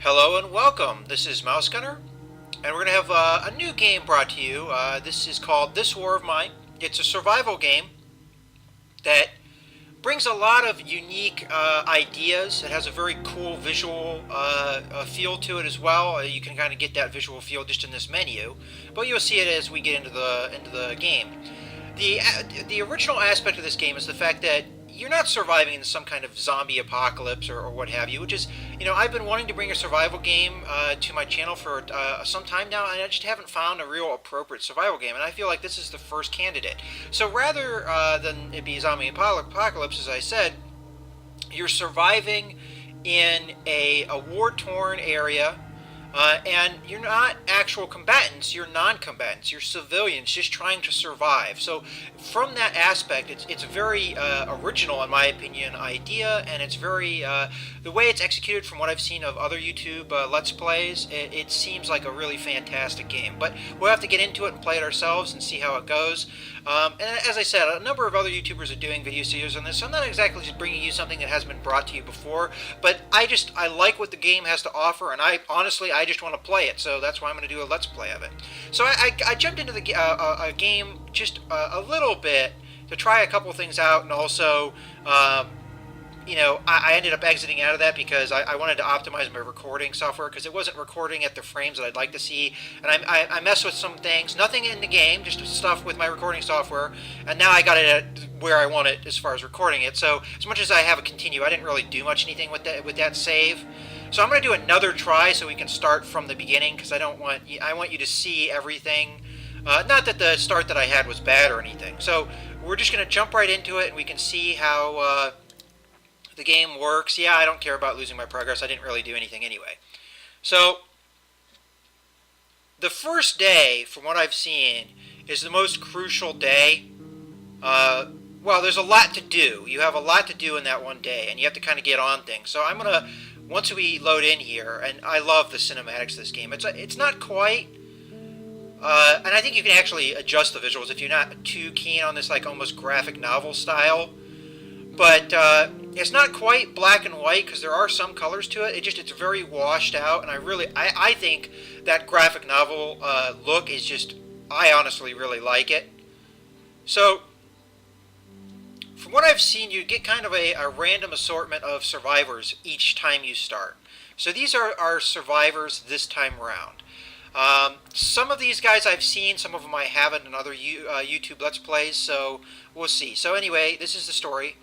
Hello and welcome. This is Mouse Gunner, and we're going to have a new game brought to you. This is called This War of Mine. It's a survival game that brings a lot of unique ideas. It has a very cool visual feel to it as well. You can kind of get that visual feel just in this menu, but you'll see it as we get into the game. The original aspect of this game is the fact that you're not surviving in some kind of zombie apocalypse or what have you, which is, I've been wanting to bring a survival game to my channel for some time now, and I just haven't found a real appropriate survival game, and I feel like this is the first candidate. So rather than it be a zombie apocalypse, as I said, you're surviving in a war-torn area, and you're not actual combatants, you're non-combatants, you're civilians just trying to survive. So from that aspect, it's a very original, in my opinion, idea, and it's very, the way it's executed from what I've seen of other YouTube Let's Plays, it seems like a really fantastic game. But we'll have to get into it and play it ourselves and see how it goes. And as I said, a number of other YouTubers are doing video series on this, so I'm not exactly just bringing you something that hasn't been brought to you before, but I like what the game has to offer, and I just want to play it, so that's why I'm going to do a Let's Play of it. So I jumped into the game just a little bit to try a couple things out, and also I ended up exiting out of that because I wanted to optimize my recording software because it wasn't recording at the frames that I'd like to see. And I messed with some things, nothing in the game, just stuff with my recording software. And now I got it at where I want it as far as recording it. So as much as I have a continue, I didn't really do much anything with that save. So I'm going to do another try so we can start from the beginning because I want you to see everything. Not that the start that I had was bad or anything. So we're just going to jump right into it and we can see how the game works. Yeah, I don't care about losing my progress. I didn't really do anything anyway. So the first day, from what I've seen, is the most crucial day. Well, there's a lot to do. You have a lot to do in that one day, and you have to kind of get on things. So I'm going to, once we load in here, and I love the cinematics of this game. It's not quite, and I think you can actually adjust the visuals if you're not too keen on this like almost graphic novel style. But it's not quite black and white because there are some colors to it. It's very washed out, and I think that graphic novel look is just, I honestly really like it. So from what I've seen, you get kind of a random assortment of survivors each time you start. So these are our survivors this time around. Some of these guys I've seen, some of them I haven't in other YouTube Let's Plays, so we'll see. So anyway, this is the story.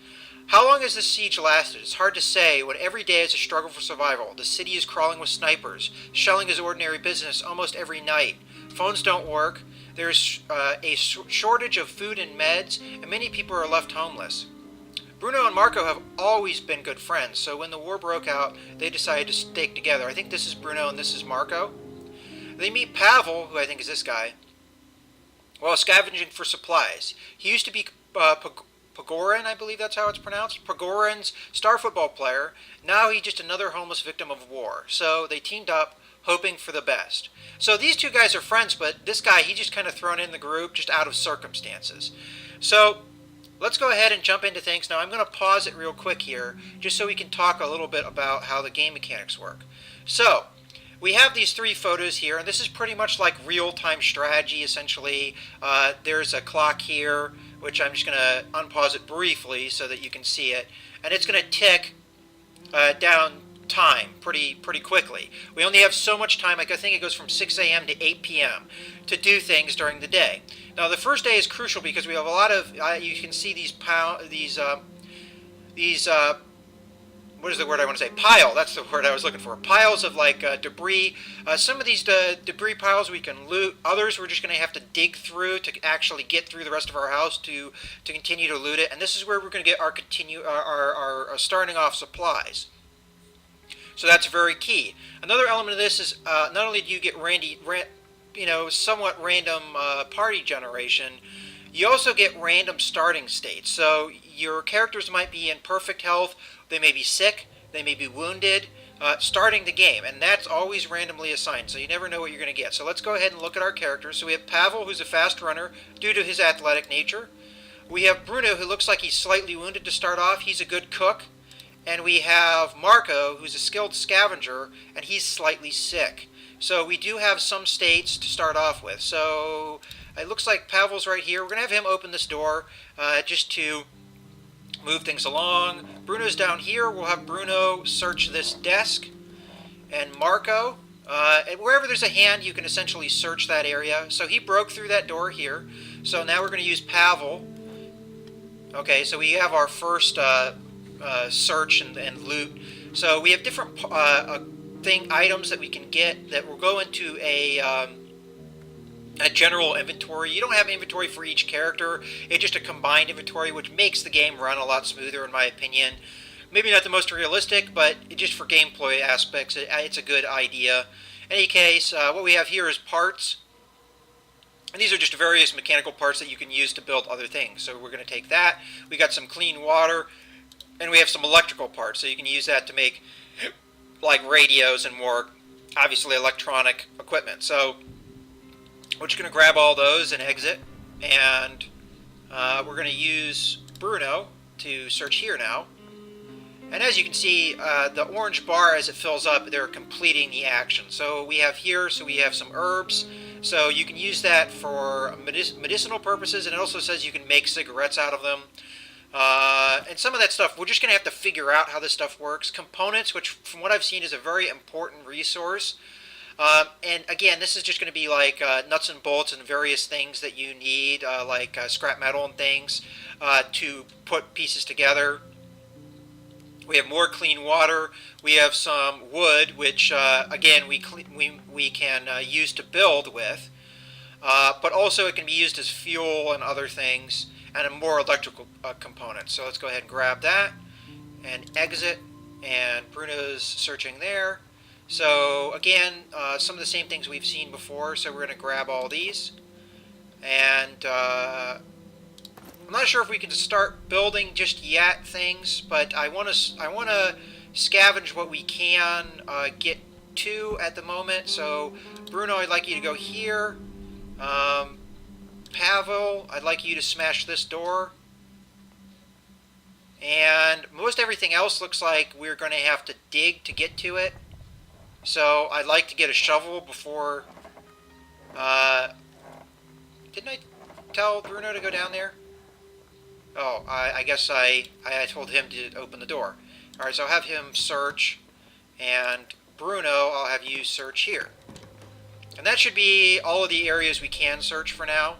How long has this siege lasted? It's hard to say when every day is a struggle for survival. The city is crawling with snipers. Shelling is ordinary business almost every night. Phones don't work. There's a shortage of food and meds, and many people are left homeless. Bruno and Marco have always been good friends, so when the war broke out, they decided to stick together. I think this is Bruno and this is Marco. They meet Pavel, who I think is this guy, while scavenging for supplies. He used to be Pogorin, I believe that's how it's pronounced. Pogorin's star football player. Now he's just another homeless victim of war. So they teamed up, hoping for the best. So these two guys are friends, but this guy, he just kind of thrown in the group just out of circumstances. So let's go ahead and jump into things. Now I'm going to pause it real quick here, just so we can talk a little bit about how the game mechanics work. So we have these three photos here, and this is pretty much like real-time strategy, essentially. There's a clock here, which I'm just going to unpause it briefly so that you can see it. And it's going to tick down time pretty quickly. We only have so much time. I think it goes from 6 a.m. to 8 p.m. to do things during the day. Now, the first day is crucial because we have a lot of, you can see these what is the word I want to say? Pile. That's the word I was looking for. Piles of like debris. Some of these debris piles we can loot. Others we're just going to have to dig through to actually get through the rest of our house to continue to loot it. And this is where we're going to get our starting off supplies. So that's very key. Another element of this is not only do you get somewhat random party generation, you also get random starting states. So your characters might be in perfect health. They may be sick, they may be wounded, starting the game, and that's always randomly assigned, so you never know what you're going to get. So let's go ahead and look at our characters. So we have Pavel, who's a fast runner due to his athletic nature. We have Bruno, who looks like he's slightly wounded to start off. He's a good cook. And we have Marco, who's a skilled scavenger, and he's slightly sick. So we do have some states to start off with. So it looks like Pavel's right here. We're going to have him open this door just to move things along. Bruno's down here. We'll have Bruno search this desk. And Marco, and wherever there's a hand, you can essentially search that area. So he broke through that door here. So now we're going to use Pavel. Okay, so we have our first search and loot. So we have different items that we can get that will go into a general inventory. You don't have inventory for each character. It's just a combined inventory, which makes the game run a lot smoother, in my opinion. Maybe not the most realistic, but just for gameplay aspects, it's a good idea. In any case, what we have here is parts. And these are just various mechanical parts that you can use to build other things. So we're going to take that. We got some clean water. And we have some electrical parts. So you can use that to make like radios and more, obviously, electronic equipment. So we're just going to grab all those and exit. And we're going to use Bruno to search here now. And as you can see, the orange bar, as it fills up, they're completing the action. So we have here, so we have some herbs. So you can use that for medicinal purposes, and it also says you can make cigarettes out of them. And some of that stuff, we're just going to have to figure out how this stuff works. Components, which from what I've seen is a very important resource. And again, this is just going to be like nuts and bolts and various things that you need, like scrap metal and things, to put pieces together. We have more clean water. We have some wood, which again we can use to build with, but also it can be used as fuel and other things, and a more electrical components. So let's go ahead and grab that and exit. And Bruno's searching there. So again, some of the same things we've seen before. So we're going to grab all these, and I'm not sure if we can start building just yet things, but I want to scavenge what we can get to at the moment. So Bruno, I'd like you to go here. Pavel, I'd like you to smash this door. And most everything else looks like we're going to have to dig to get to it. So I'd like to get a shovel before... didn't I tell Bruno to go down there? Oh, I guess I told him to open the door. Alright, so I'll have him search, and Bruno, I'll have you search here. And that should be all of the areas we can search for now.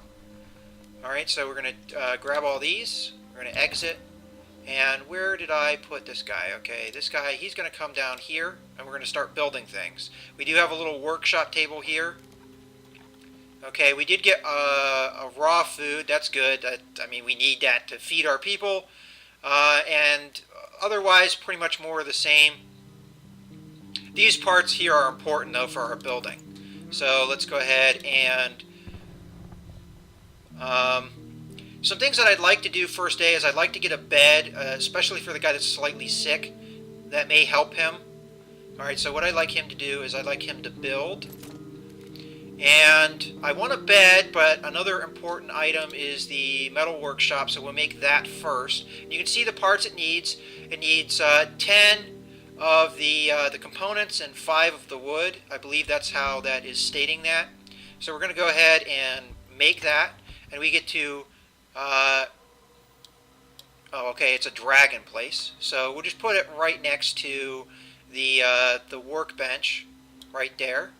Alright, so we're going to grab all these, we're going to exit, and where did I put this guy? Okay, this guy, he's going to come down here, and we're going to start building things. We do have a little workshop table here. Okay, we did get a raw food. That's good. I mean, we need that to feed our people. And otherwise, pretty much more of the same. These parts here are important, though, for our building. So let's go ahead and... some things that I'd like to do first day is I'd like to get a bed, especially for the guy that's slightly sick. That may help him. Alright, so what I'd like him to do is I'd like him to build... And I want a bed, but another important item is the metal workshop, so we'll make that first. You can see the parts it needs. It needs 10 of the components and 5 of the wood. I believe that's how that is stating that. So we're going to go ahead and make that, and we get to... oh, okay, it's a dragon place. So we'll just put it right next to the workbench, right there,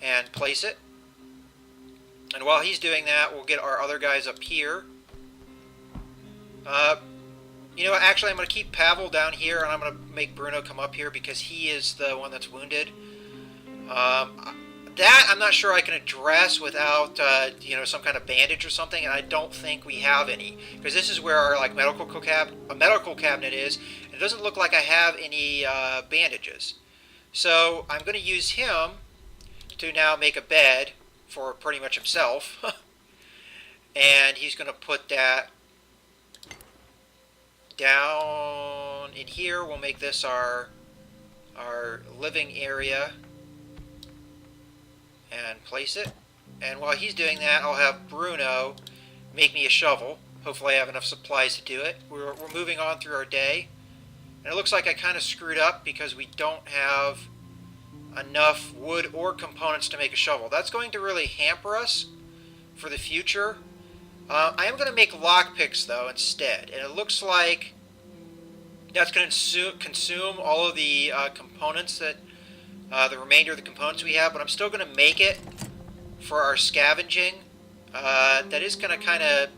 and place it. And while he's doing that, we'll get our other guys up here. You know what, actually I'm going to keep Pavel down here, and I'm going to make Bruno come up here because he is the one that's wounded. That I'm not sure I can address without, you know, some kind of bandage or something, and I don't think we have any. Because this is where our medical cabinet is, and it doesn't look like I have any bandages. So I'm going to use him to now make a bed for pretty much himself. And he's going to put that down in here. We'll make this our living area and place it. And while he's doing that, I'll have Bruno make me a shovel. Hopefully I have enough supplies to do it. We're moving on through our day. And it looks like I kind of screwed up because we don't have enough wood or components to make a shovel. That's going to really hamper us for the future. I am going to make lockpicks though instead, and it looks like that's going to consume all of the components that the remainder of the components we have. But I'm still going to make it for our scavenging. That is going to kind of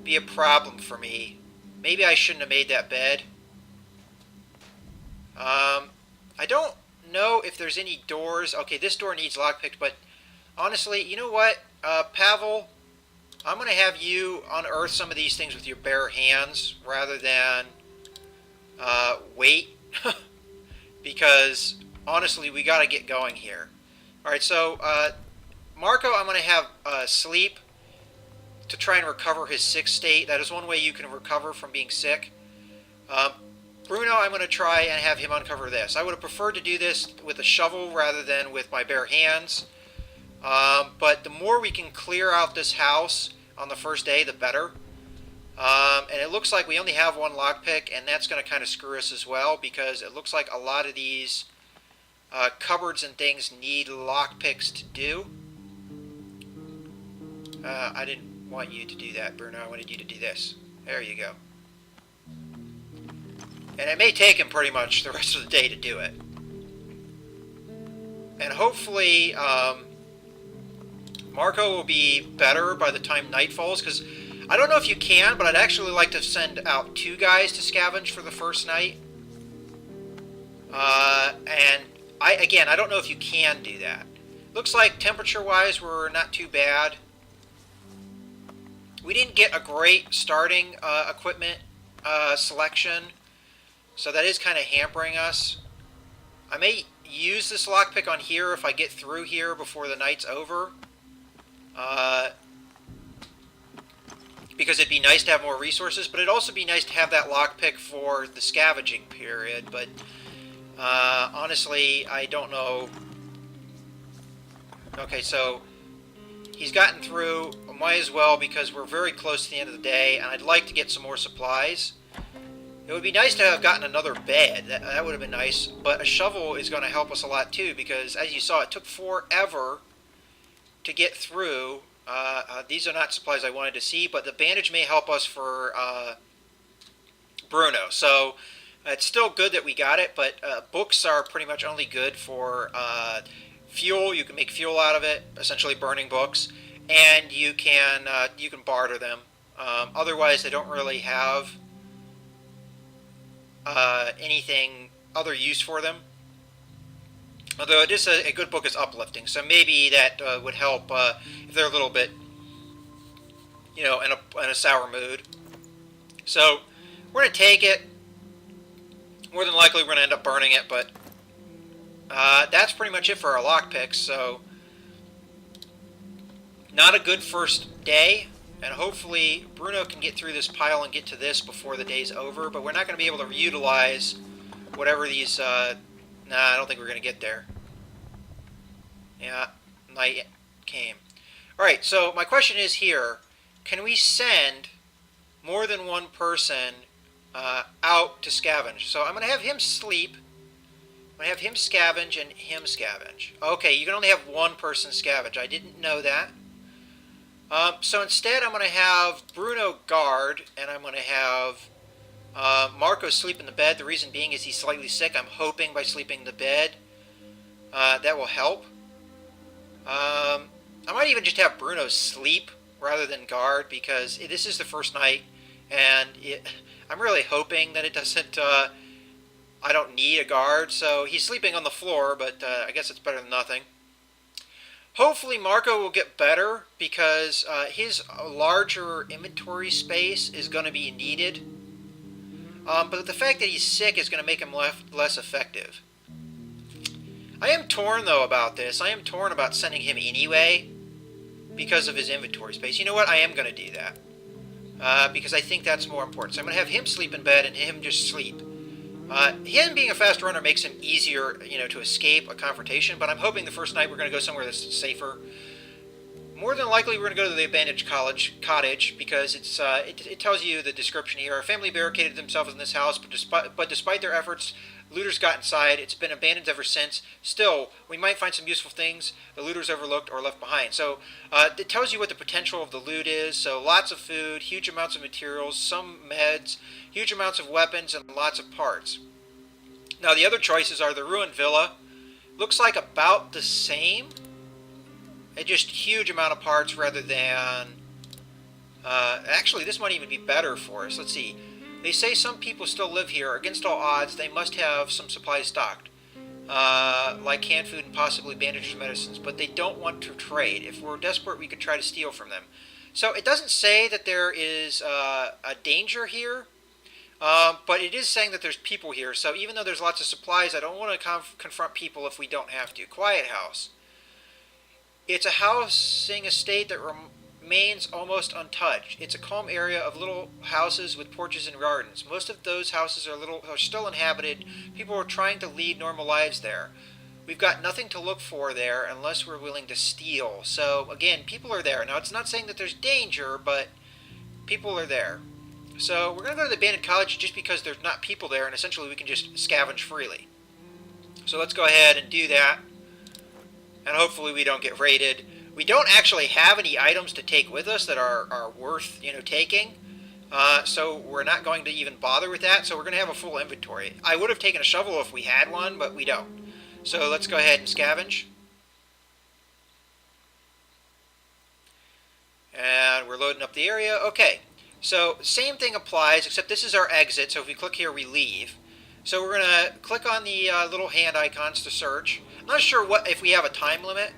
be a problem for me. Maybe I shouldn't have made that bed. I don't know if there's any doors. Okay, this door needs lockpicked, but honestly, you know what, Pavel? I'm going to have you unearth some of these things with your bare hands rather than wait. Because, honestly, we got to get going here. Alright, so, Marco, I'm going to have sleep to try and recover his sick state. That is one way you can recover from being sick. Bruno, I'm going to try and have him uncover this. I would have preferred to do this with a shovel rather than with my bare hands. But the more we can clear out this house on the first day, the better. And it looks like we only have one lockpick, and that's going to kind of screw us as well, because it looks like a lot of these cupboards and things need lockpicks to do. I didn't want you to do that, Bruno. I wanted you to do this. There you go. And it may take him pretty much the rest of the day to do it. And hopefully, Marco will be better by the time night falls, because I don't know if you can, but I'd actually like to send out 2 guys to scavenge for the first night. And I don't know if you can do that. Looks like temperature-wise we're not too bad. We didn't get a great starting equipment selection, so that is kind of hampering us. I may use this lockpick on here if I get through here before the night's over. Because it'd be nice to have more resources, but it'd also be nice to have that lockpick for the scavenging period. But honestly, I don't know. Okay, so he's gotten through. Might as well, because we're very close to the end of the day, and I'd like to get some more supplies. It would be nice to have gotten another bed. That would have been nice. But a shovel is going to help us a lot too, because as you saw, it took forever to get through. These are not supplies I wanted to see, but the bandage may help us for Bruno. So it's still good that we got it, but books are pretty much only good for fuel. You can make fuel out of it, essentially burning books, and you can barter them. Otherwise, they don't really have anything other use for them. Although it is a good book is uplifting, so maybe that would help if they're a little bit, in a sour mood. So we're going to take it. More than likely we're going to end up burning it, but that's pretty much it for our lockpicks. So not a good first day, and hopefully Bruno can get through this pile and get to this before the day's over, but we're not going to be able to utilize whatever these... Nah, I don't think we're going to get there. Yeah, night came. Alright, so my question is here, can we send more than one person out to scavenge? So I'm going to have him sleep. I'm going to have him scavenge and him scavenge. Okay, you can only have one person scavenge. I didn't know that. So instead I'm going to have Bruno guard, and I'm going to have Marco sleep in the bed. The reason being is he's slightly sick. I'm hoping by sleeping in the bed that will help. I might even just have Bruno sleep rather than guard, because this is the first night, and I'm really hoping that it doesn't... I don't need a guard, so he's sleeping on the floor, but I guess it's better than nothing. Hopefully Marco will get better, because his larger inventory space is going to be needed. But the fact that he's sick is going to make him less effective. I am torn, though, about this. I am torn about sending him anyway because of his inventory space. You know what? I am going to do that because I think that's more important. So I'm going to have him sleep in bed and him just sleep. Him being a fast runner makes him easier, to escape a confrontation, but I'm hoping the first night we're going to go somewhere that's safer. More than likely, we're going to go to the abandoned cottage because it tells you the description here. A family barricaded themselves in this house, but despite their efforts, looters got inside. It's been abandoned ever since. Still, we might find some useful things the looters overlooked or left behind. So it tells you what the potential of the loot is. So lots of food, huge amounts of materials, some meds, huge amounts of weapons, and lots of parts. Now the other choices are the ruined villa. Looks like about the same. Just huge amount of parts rather than... actually, this might even be better for us. Let's see. They say some people still live here. Against all odds, they must have some supplies stocked. Like canned food and possibly bandages and medicines. But they don't want to trade. If we're desperate, we could try to steal from them. So it doesn't say that there is a danger here. But it is saying that there's people here. So even though there's lots of supplies, I don't want to confront people if we don't have to. Quiet house. It's a housing estate that remains almost untouched. It's a calm area of little houses with porches and gardens. Most of those houses are still inhabited. People are trying to lead normal lives there. We've got nothing to look for there unless we're willing to steal. So again, people are there. Now it's not saying that there's danger, but people are there. So we're going to go to the abandoned cottage just because there's not people there, and essentially we can just scavenge freely. So let's go ahead and do that. And hopefully we don't get raided. We don't actually have any items to take with us that are worth, taking. So we're not going to even bother with that. So we're going to have a full inventory. I would have taken a shovel if we had one, but we don't. So let's go ahead and scavenge. And we're loading up the area. Okay. So same thing applies, except this is our exit. So if we click here, we leave. So we're going to click on the little hand icons to search. I'm not sure if we have a time limit.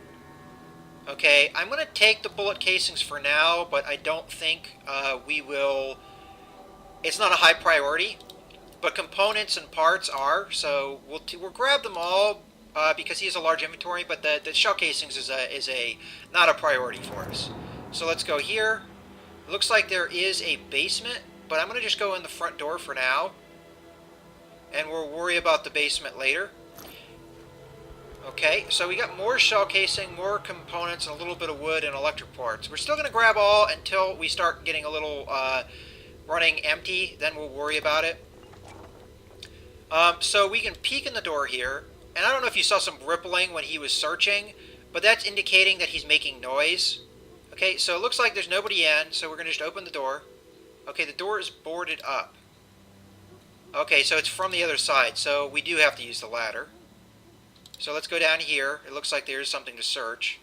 Okay, I'm going to take the bullet casings for now, but I don't think we will... It's not a high priority, but components and parts are, so we'll grab them all because he has a large inventory, but the shell casings is not a priority for us. So let's go here. It looks like there is a basement, but I'm going to just go in the front door for now, and we'll worry about the basement later. Okay, so we got more shell casing, more components, and a little bit of wood and electric parts. We're still going to grab all until we start getting a little running empty, then we'll worry about it. So we can peek in the door here, and I don't know if you saw some rippling when he was searching, but that's indicating that he's making noise. Okay, so it looks like there's nobody in, so we're going to just open the door. Okay, the door is boarded up. Okay, so it's from the other side, so we do have to use the ladder. So let's go down here. It looks like there's something to search.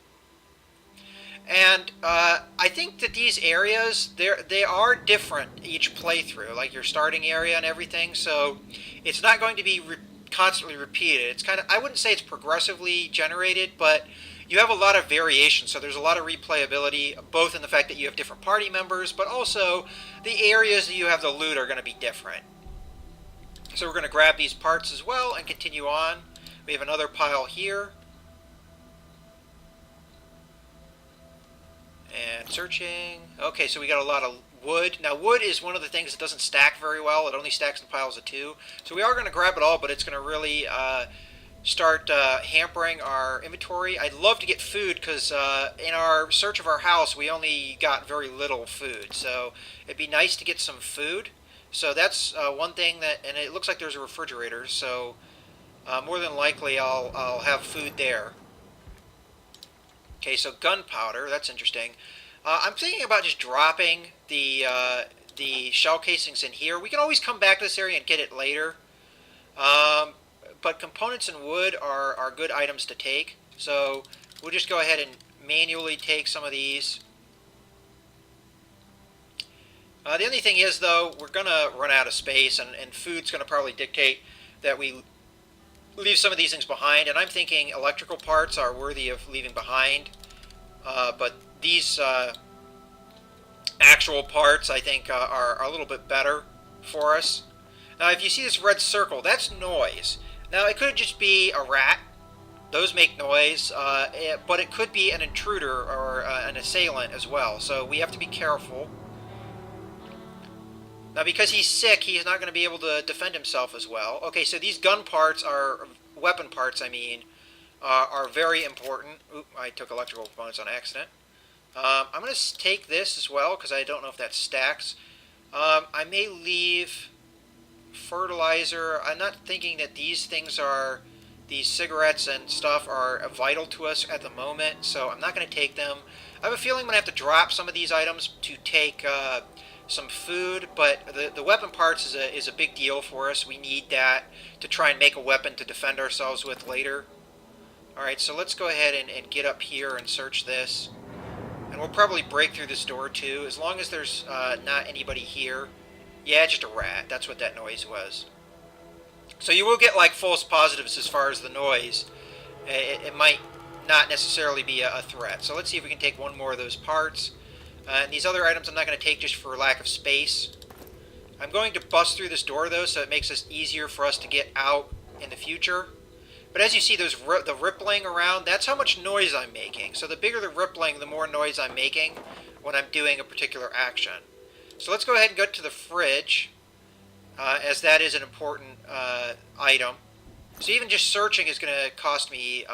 And I think that these areas, they are different each playthrough, like your starting area and everything. So it's not going to be constantly repeated. It's kind of, I wouldn't say it's progressively generated, but you have a lot of variation. So there's a lot of replayability, both in the fact that you have different party members, but also the areas that you have the loot are going to be different. So we're going to grab these parts as well and continue on. We have another pile here. And searching. Okay, so we got a lot of wood. Now, wood is one of the things that doesn't stack very well. It only stacks in piles of 2. So we are going to grab it all, but it's going to really start hampering our inventory. I'd love to get food because in our search of our house, we only got very little food. So it'd be nice to get some food. So that's one thing that, and it looks like there's a refrigerator. So more than likely I'll have food there. Okay, so gunpowder, that's interesting. I'm thinking about just dropping the shell casings in here. We can always come back to this area and get it later. But components and wood are good items to take. So we'll just go ahead and manually take some of these. The only thing is, though, we're going to run out of space, and food's going to probably dictate that we leave some of these things behind. And I'm thinking electrical parts are worthy of leaving behind. But these actual parts, I think, are a little bit better for us. Now, if you see this red circle, that's noise. Now, it could just be a rat. Those make noise. But it could be an intruder or an assailant as well. So we have to be careful. Now, because he's sick, he's not going to be able to defend himself as well. Okay, so these gun parts are, weapon parts, I mean, are very important. Oop, I took electrical components on accident. I'm going to take this as well because I don't know if that stacks. I may leave fertilizer. I'm not thinking that these things are, these cigarettes and stuff are vital to us at the moment, so I'm not going to take them. I have a feeling I'm going to have to drop some of these items to take some food, but the weapon parts is a big deal for us. We need that to try and make a weapon to defend ourselves with later. Alright, so let's go ahead and get up here and search this. And we'll probably break through this door too, as long as there's not anybody here. Yeah, just a rat. That's what that noise was. So you will get like false positives as far as the noise. It might not necessarily be a threat. So let's see if we can take one more of those parts. And these other items I'm not going to take just for lack of space. I'm going to bust through this door though, so it makes it easier for us to get out in the future. But as you see, the rippling around, that's how much noise I'm making. So the bigger the rippling, the more noise I'm making when I'm doing a particular action. So let's go ahead and go to the fridge, as that is an important item. So even just searching is going to cost me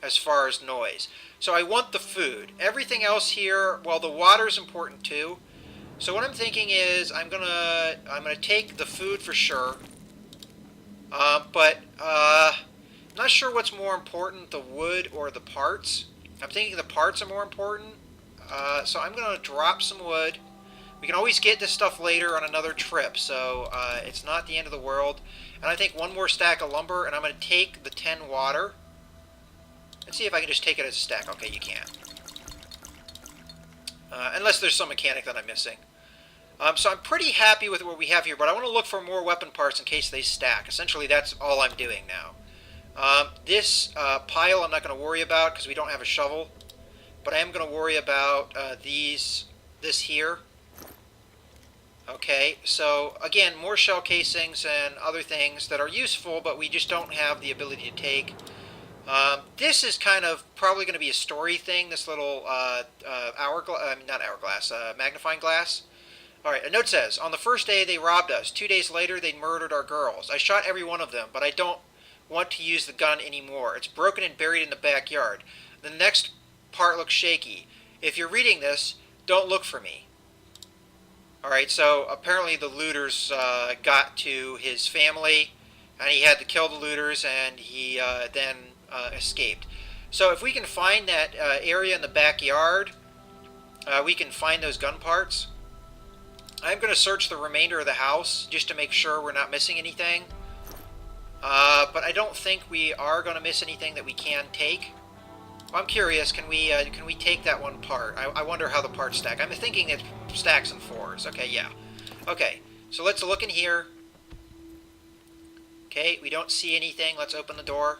as far as noise. So I want the food. Everything else here, well, the water's important too. So what I'm thinking is I'm gonna take the food for sure. But I'm not sure what's more important, the wood or the parts. I'm thinking the parts are more important. So I'm going to drop some wood. We can always get this stuff later on another trip, so it's not the end of the world. And I think one more stack of lumber, and I'm going to take the 10 water. Let's see if I can just take it as a stack. Okay, you can. Unless there's some mechanic that I'm missing. So I'm pretty happy with what we have here, but I want to look for more weapon parts in case they stack. Essentially, that's all I'm doing now. This pile I'm not going to worry about because we don't have a shovel, but I am going to worry about this here. Okay, so again, more shell casings and other things that are useful, but we just don't have the ability to take. This is kind of probably going to be a story thing, this little magnifying glass. Alright, a note says, on the first day they robbed us. 2 days later they murdered our girls. I shot every one of them, but I don't want to use the gun anymore. It's broken and buried in the backyard. The next part looks shaky. If you're reading this, don't look for me. Alright, so apparently the looters got to his family, and he had to kill the looters, and he then escaped. So if we can find that area in the backyard, we can find those gun parts. I'm going to search the remainder of the house just to make sure we're not missing anything. But I don't think we are going to miss anything that we can take. Well, I'm curious, can we take that one part? I wonder how the parts stack. I'm thinking it stacks in 4s. Okay, yeah. Okay, so let's look in here. Okay, we don't see anything. Let's open the door.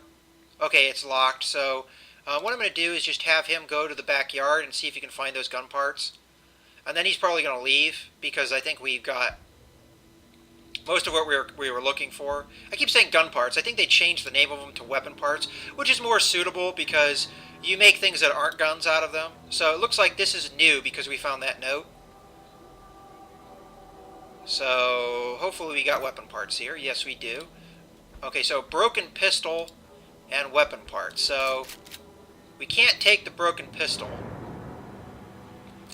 Okay, it's locked. So what I'm going to do is just have him go to the backyard and see if he can find those gun parts. And then he's probably going to leave because I think we've got most of what we were looking for. I keep saying gun parts. I think they changed the name of them to weapon parts, which is more suitable because you make things that aren't guns out of them. So it looks like this is new because we found that note. So hopefully we got weapon parts here. Yes, we do. Okay, so broken pistol and weapon parts. So we can't take the broken pistol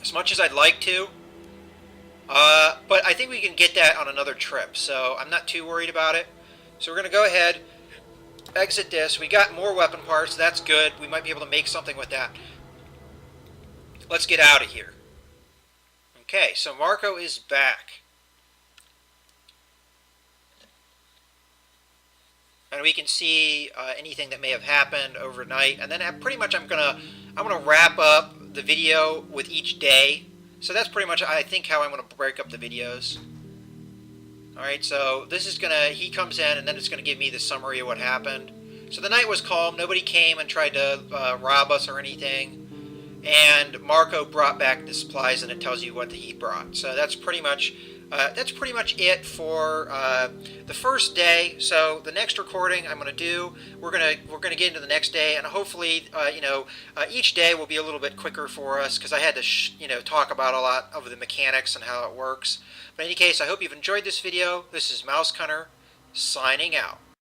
as much as I'd like to. But I think we can get that on another trip, so I'm not too worried about it. So we're going to go ahead, exit this. We got more weapon parts. That's good. We might be able to make something with that. Let's get out of here. Okay, so Marco is back. And we can see anything that may have happened overnight. And then pretty much I'm gonna wrap up the video with each day. So that's pretty much, I think, how I'm going to break up the videos. Alright, so this is going to, he comes in and then it's going to give me the summary of what happened. So the night was calm, nobody came and tried to rob us or anything. And Marco brought back the supplies and it tells you what he brought. So that's pretty much it for the first day. So the next recording I'm going to do, we're going to get into the next day, and hopefully each day will be a little bit quicker for us because I had to talk about a lot of the mechanics and how it works. But in any case, I hope you've enjoyed this video. This is Mouse Cunner signing out.